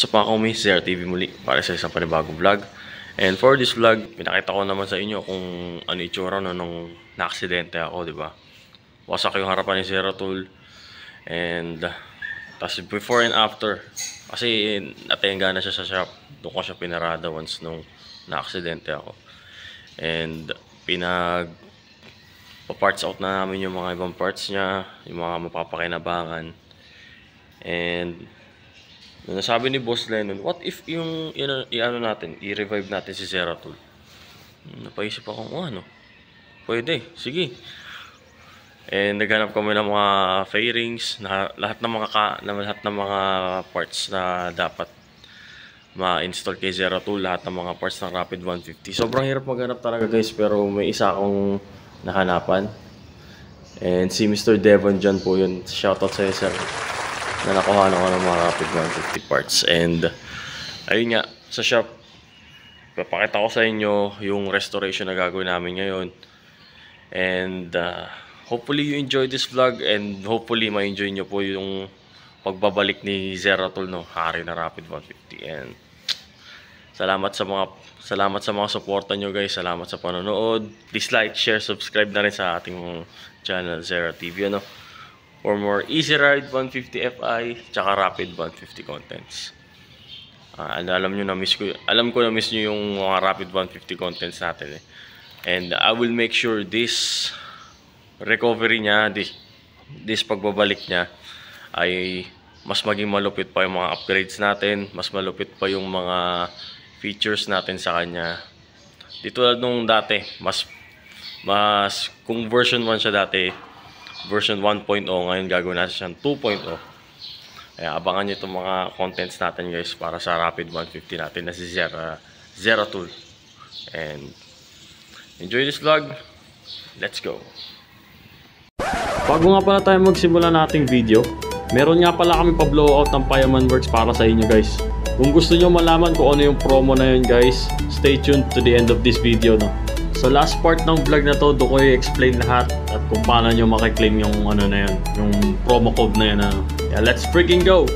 What's up mga kumis, ZRTV muli para sa isang panibagong vlog. And for this vlog, pinakita ko naman sa inyo kung ano itsura nung na-aksidente ako, di ba? Wasak yung harapan ni Zeratul. And tas before and after, kasi natenga na siya sa shop. Doon ko siya pinarada once nung na-aksidente ako. And pa-parts out na namin yung mga ibang parts niya, yung mga mapapakinabangan. And nasabi ni Boss Lennon, what if yung i-revive natin si Zeratul? Napaisip ako, pwede, sige. And naghanap kami ng mga fairings, lahat ng mga parts na dapat ma-install kay Zeratul, lahat ng mga parts ng Rapid 150. Sobrang hirap maghanap talaga guys, pero may isa akong nahanapan. And si Mr. Devon dyan po yun. Shoutout sa'yo, sir, na nakuha ko ng mga Rapid 150 parts. And ayun nga, sa shop papakita ko sa inyo yung restoration na gagawin namin ngayon. And hopefully you enjoy this vlog, and hopefully ma-enjoy nyo po yung pagbabalik ni Zeratul, no, hari na Rapid 150. And salamat sa mga suporta nyo guys, salamat sa panonood. Please like, share, subscribe na rin sa ating channel ZRTV, ano, for more Easy Ride 150 Fi tsaka Rapid 150 contents. Alam ko na miss nyo yung mga Rapid 150 contents natin eh. And I will make sure this recovery niya, this pagbabalik niya ay mas maging malupit pa yung mga upgrades natin, mas malupit pa yung mga features natin sa kanya. Dito nung dati, mas kung version 1 siya dati, version 1.0, ngayon gagawin natin siyang 2.0. Kaya abangan nyo itong mga contents natin guys para sa Rapid 150 natin na si Zeratul. And enjoy this vlog. Let's go. Bago nga pala tayo magsimula nating video, meron nga pala kami pa-blowout ng Payaman Works para sa inyo guys. Kung gusto nyo malaman kung ano yung promo na yun guys, stay tuned to the end of this video, no? Sa last part ng vlog na to, doon ko i-explain lahat at kung paano nyo makiklaim yung ano na yun, yung promo code na yun. Yeah, let's freaking go!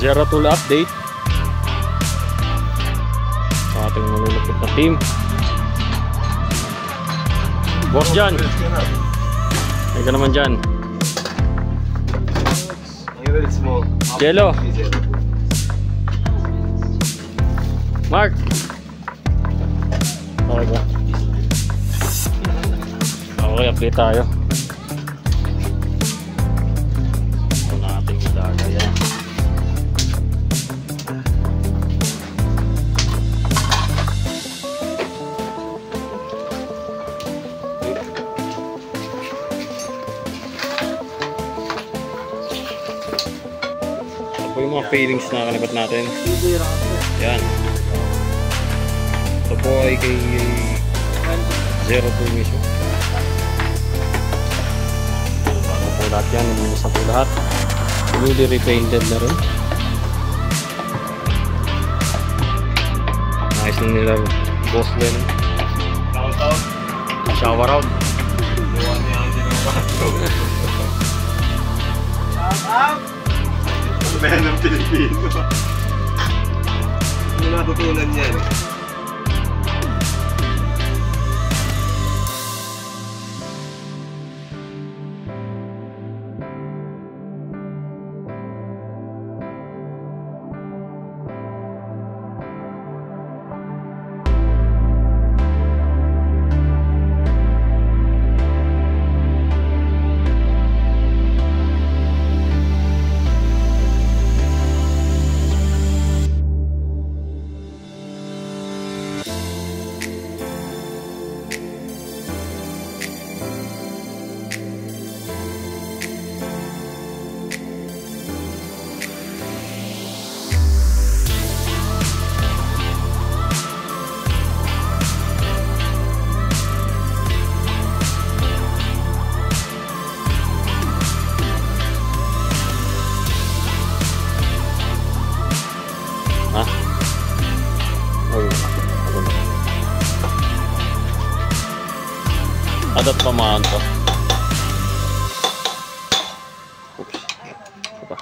Zero Tool update sa ating malulupit na team. Boss Jan, ay ka naman dyan. Jello, Mark, okay ba? Okay, update tayo. Ito na ating ilagay yan. Ito po yung mga failings na kanagat natin. Yan. Ito po ay kay Zero Tool mismo. Bago po lahat yan, naminis na po lahat. Newly repainted na rin. Nice na nila Boss Len. Shower out. Bayan ng Pilipino. Hindi natutunan yan. Adat pamaan to. Oops. Apa?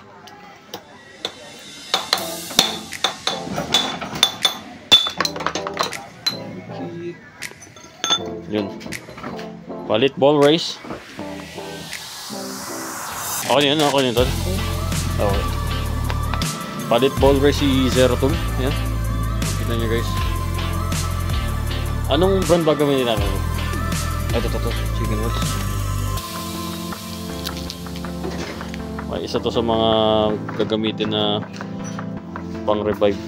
Yun. Palit ball race. Ako yun to. Okay. Palit ball race si Zero Tool. Yan. Kita nyo guys. Anong brand ba gamitin natin? Ito, Chicken Works. Ay, isa to sa mga gagamitin na pang revive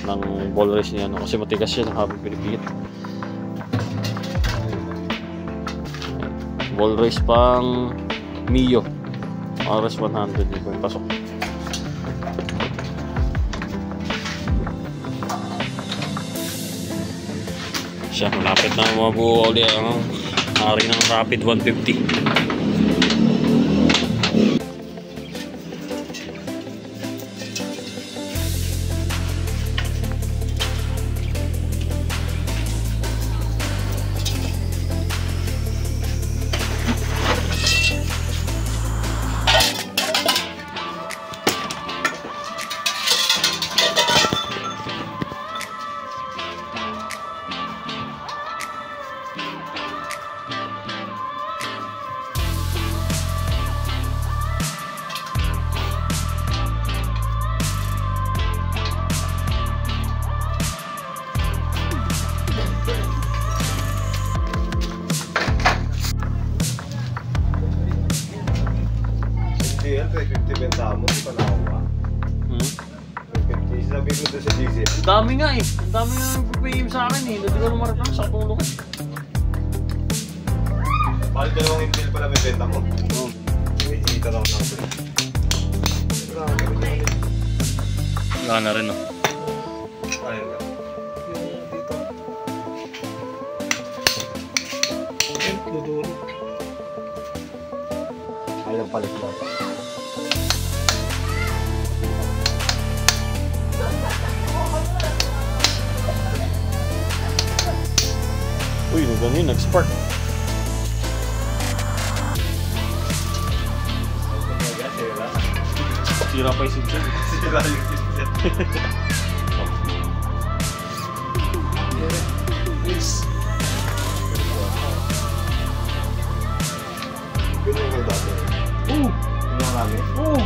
ng ball race niya, no? Kasi matigas siya ng habang pinipihit. Ball race pang Mio RS100 yung pasok. Siya, malapit na mabuo ulit ang hari ng Rapid 150. GL, 350 benta mo, di pa nakuha. 350, sabi ko doon sa diesel. Ang dami nga eh. Ang dami nga nag-PM sa akin eh. Hindi ko naman marapang sa tulong. Bali dalawang impil pala may benta mo. Oo. Ita lang natin. Wala na rin oh. Ayun lang. Dito. Ayun palit lang. Uy, ganyan, nag-spark. Sira pa yung silsel. Sira yung silsel. Please. Ganyan kayo dati. Oo. Ganyan marami. Oo.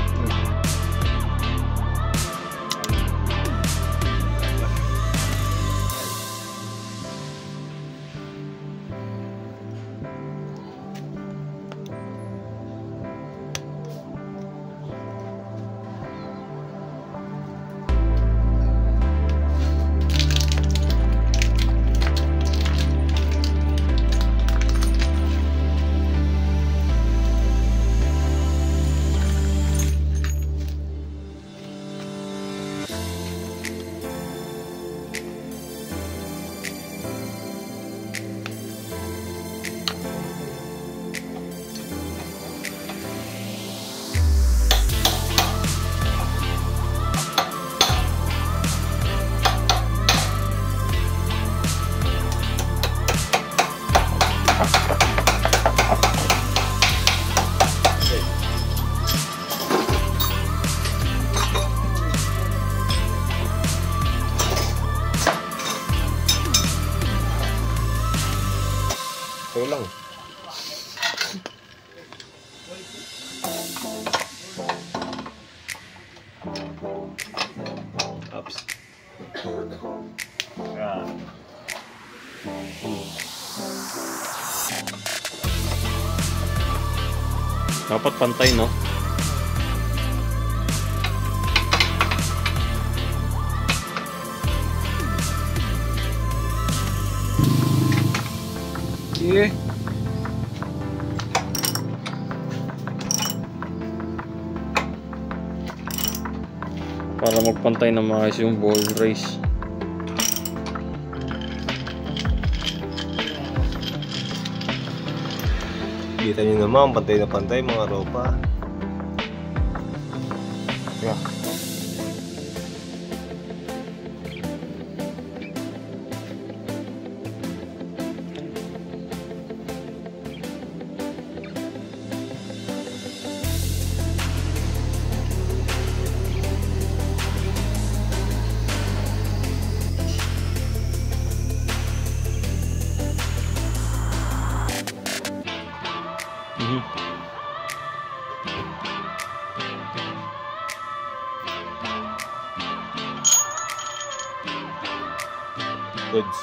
Ito lang. Oops. Yan. Dapat pantay, no? Sige. Para magpantay na maayos yung ball race. Kita nyo naman, pantay na pantay mga ropa. Yeah. Goods.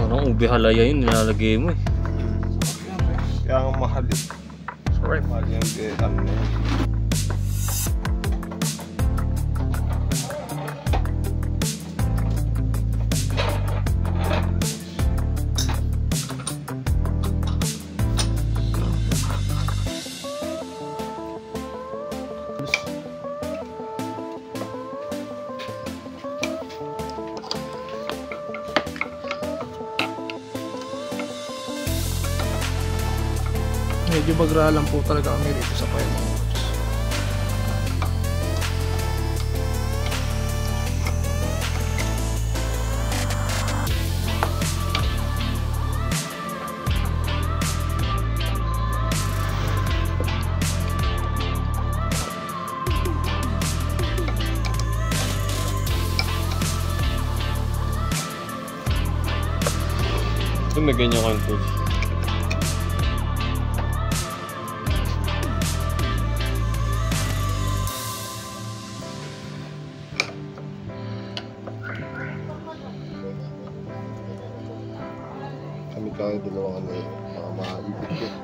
Parang ube halaya yun, nilalagay mo eh. Kaya nga mahal eh. Sorry. Mahal yung ano na yun. Medyo bagra lang po talaga kami rito sa Payaman. Ito may ganyan kayong tools. Kami kaya dalawang ano yun. Mga maibig yun.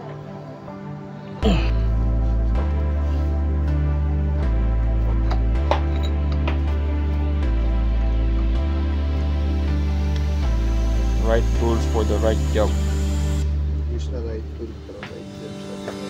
Right tools for the right job. Use na right tool para right steps na yun.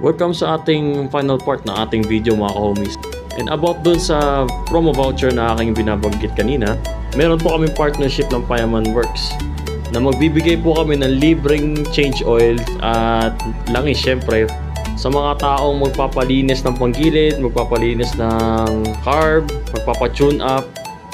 welcome sa ating final part na ating video mga ka-homies. And about dun sa promo voucher na aking binabanggit kanina, meron po kaming partnership ng Payaman Works na magbibigay po kami ng libreng change oil at langis syempre sa mga taong magpapalinis ng panggilid, magpapalinis ng carb, magpapa-tune up.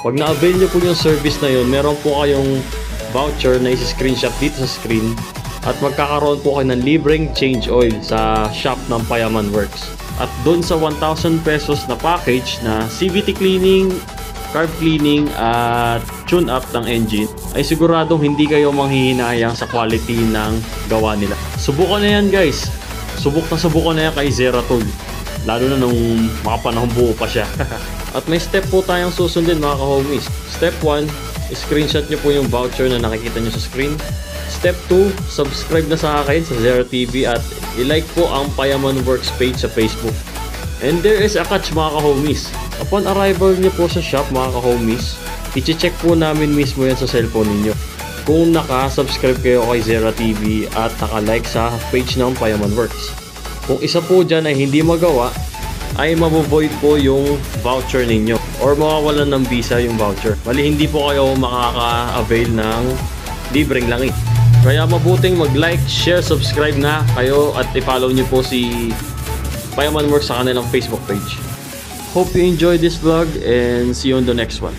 Pag na-avail nyo po yung service na yun, meron po kayong voucher na isi-screenshot dito sa screen at magkakaroon po kayo ng libreng change oil sa shop ng Payaman Works. At doon sa 1,000 pesos na package na CVT cleaning, carb cleaning at tune up ng engine, ay siguradong hindi kayo manghihinayang sa quality ng gawa nila. Subukan na yan guys. Subukan na yan kay Zeratul. Lalo na nung makapanahong buo pa siya. At may step po tayong susundin mga ka-homies. Step 1, screenshot nyo po yung voucher na nakikita nyo sa screen. Step 2, subscribe na sa akin sa Zero TV at i-like po ang Payaman Works page sa Facebook. And there is a catch mga ka-homies. Upon arrival nyo po sa shop mga ka-homies, i-check po namin mismo yan sa cellphone ninyo kung naka-subscribe kayo kay Zero TV at naka-like sa page ng Payaman Works. Kung isa po dyan ay hindi magawa, ay mabovoid po yung voucher ninyo or mawawalan ng visa yung voucher. Bali hindi po kayo makaka-avail ng libreng langit. Kaya mabuting mag-like, share, subscribe na kayo at i-follow nyo po si Payaman Works sa kanilang Facebook page. Hope you enjoyed this vlog and see you on the next one.